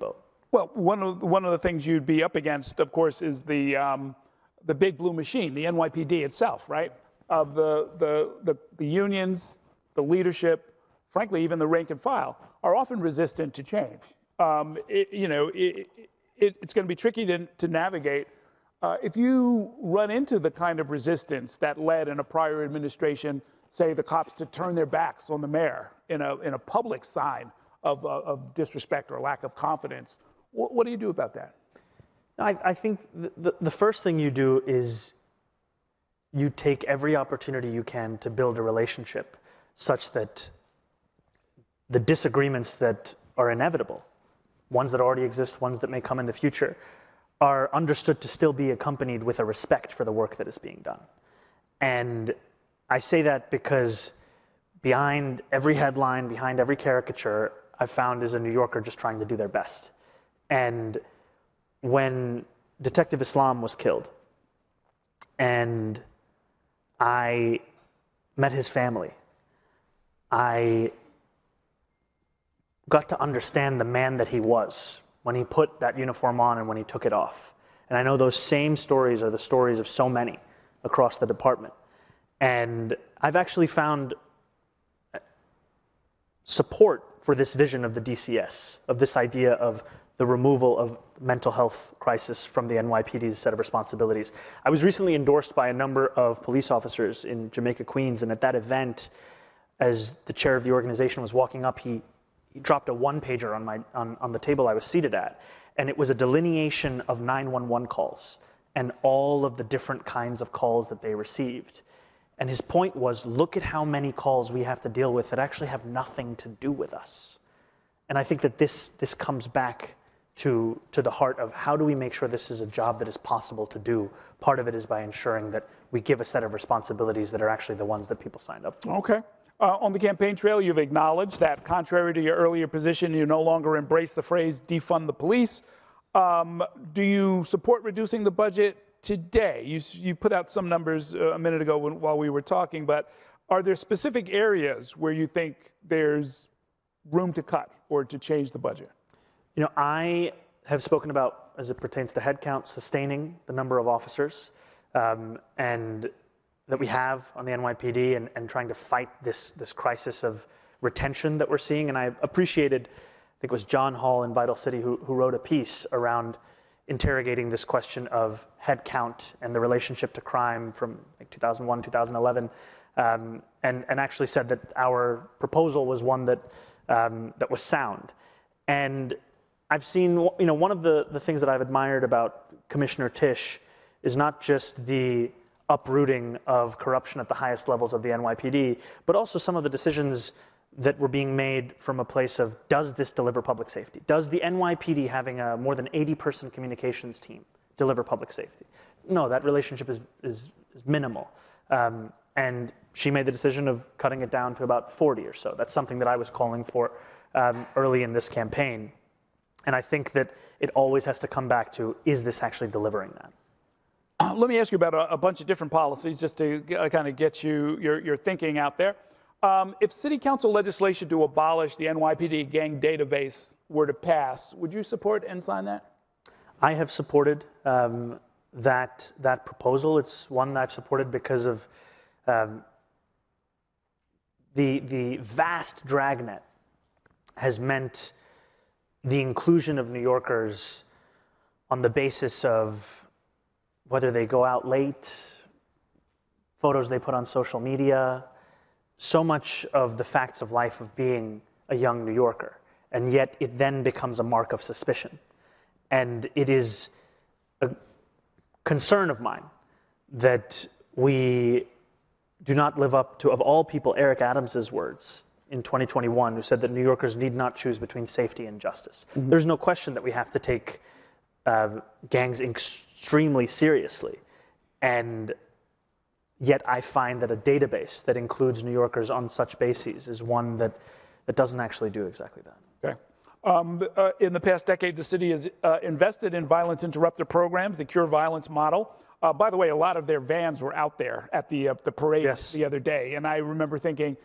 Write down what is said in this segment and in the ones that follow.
speedboat. Well, one of the things you'd be up against, of course, is the big blue machine, the NYPD itself, right? Of the unions, the leadership, frankly, even the rank and file, are often resistant to change. It's going to be tricky to navigate. If you run into the kind of resistance that led in a prior administration, say the cops to turn their backs on the mayor in a public sign of disrespect or lack of confidence, what do you do about that? I think the first thing you do is you take every opportunity you can to build a relationship such that the disagreements that are inevitable, ones that already exist, ones that may come in the future, are understood to still be accompanied with a respect for the work that is being done. And I say that because behind every headline, behind every caricature, I've found is a New Yorker just trying to do their best. And when Detective Islam was killed, and I met his family, I got to understand the man that he was when he put that uniform on and when he took it off. And I know those same stories are the stories of so many across the department. And I've actually found support for this vision of the DCS, of this idea of the removal of mental health crisis from the NYPD's set of responsibilities. I was recently endorsed by a number of police officers in Jamaica, Queens, and at that event, as the chair of the organization was walking up, he dropped a one-pager on the table I was seated at, and it was a delineation of 911 calls and all of the different kinds of calls that they received. And his point was, look at how many calls we have to deal with that actually have nothing to do with us. And I think that this comes back to the heart of how do we make sure this is a job that is possible to do. Part of it is by ensuring that we give a set of responsibilities that are actually the ones that people signed up for. Okay. On the campaign trail, you've acknowledged that contrary to your earlier position, you no longer embrace the phrase defund the police. Do you support reducing the budget today? You put out some numbers a minute ago while we were talking, but are there specific areas where you think there's room to cut or to change the budget? You know, I have spoken about, as it pertains to headcount, sustaining the number of officers and that we have on the NYPD and trying to fight this crisis of retention that we're seeing. And I appreciated, I think it was John Hall in Vital City who wrote a piece around interrogating this question of headcount and the relationship to crime from like 2001, 2011, and actually said that our proposal was one that was sound. And I've seen, you know, one of the things that I've admired about Commissioner Tisch is not just the uprooting of corruption at the highest levels of the NYPD, but also some of the decisions that were being made from a place of, does this deliver public safety? Does the NYPD having a more than 80-person communications team deliver public safety? No, that relationship is minimal. And she made the decision of cutting it down to about 40 or so. That's something that I was calling for early in this campaign. And I think that it always has to come back to, is this actually delivering that? Let me ask you about a bunch of different policies just to kind of get your thinking out there. If city council legislation to abolish the NYPD gang database were to pass, would you support and sign that? I have supported that proposal. It's one that I've supported because of the vast dragnet has meant the inclusion of New Yorkers on the basis of whether they go out late, photos they put on social media, so much of the facts of life of being a young New Yorker. And yet it then becomes a mark of suspicion. And it is a concern of mine that we do not live up to, of all people, Eric Adams's words in 2021, who said that New Yorkers need not choose between safety and justice. Mm-hmm. There's no question that we have to take gangs extremely seriously. And yet I find that a database that includes New Yorkers on such bases is one that doesn't actually do exactly that. Okay. In the past decade, the city has invested in violence interrupter programs, the Cure Violence model. By the way, a lot of their vans were out there at the parade the other day. And I remember thinking,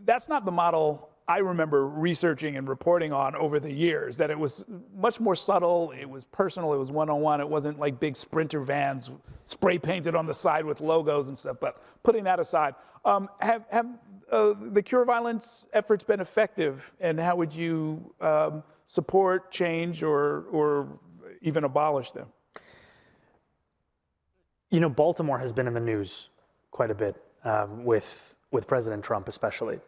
that's not the model I remember researching and reporting on over the years, that it was much more subtle, it was personal, it was one-on-one, it wasn't like big Sprinter vans spray painted on the side with logos and stuff. But putting that aside, have the Cure Violence efforts been effective, and how would you support, change, or even abolish them? You know, Baltimore has been in the news quite a bit with President Trump especially.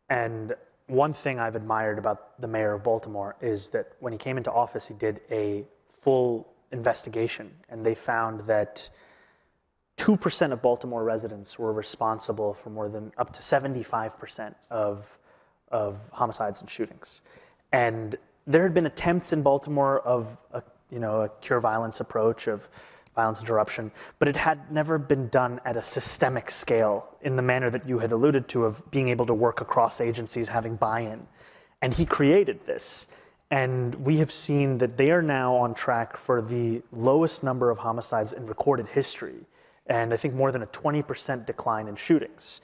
And one thing I've admired about the mayor of Baltimore is that when he came into office, he did a full investigation, and they found that 2% of Baltimore residents were responsible for more than up to 75% of homicides and shootings. And there had been attempts in Baltimore of a cure violence approach, of violence interruption, but it had never been done at a systemic scale in the manner that you had alluded to, of being able to work across agencies, having buy-in. And he created this. And we have seen that they are now on track for the lowest number of homicides in recorded history. And I think more than a 20% decline in shootings.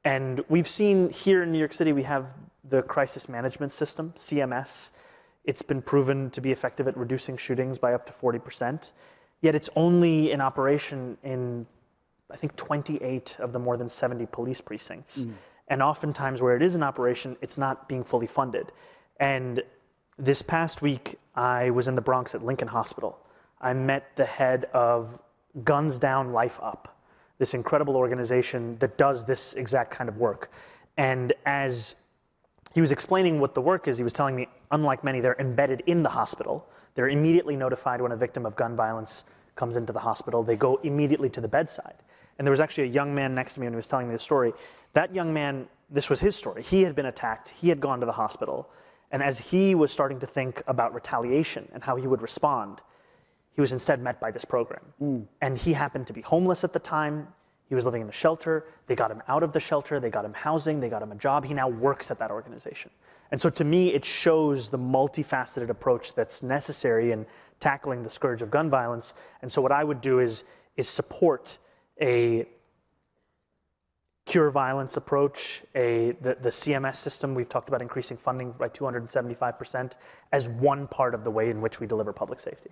And we've seen here in New York City, we have the crisis management system, CMS. It's been proven to be effective at reducing shootings by up to 40%. Yet it's only in operation in, I think, 28 of the more than 70 police precincts. And oftentimes where it is in operation, it's not being fully funded. And this past week, I was in the Bronx at Lincoln Hospital. I met the head of Guns Down, Life Up, this incredible organization that does this exact kind of work. And as he was explaining what the work is, he was telling me, unlike many, they're embedded in the hospital. They're immediately notified when a victim of gun violence comes into the hospital. They go immediately to the bedside. And there was actually a young man next to me when he was telling me the story. That young man, this was his story. He had been attacked. He had gone to the hospital. And as he was starting to think about retaliation and how he would respond, he was instead met by this program. And he happened to be homeless at the time. He was living in a shelter. They got him out of the shelter. They got him housing. They got him a job. He now works at that organization. And so to me, it shows the multifaceted approach that's necessary in tackling the scourge of gun violence. And so what I would do is support a cure violence approach, the CMS system. We've talked about increasing funding by 275% as one part of the way in which we deliver public safety.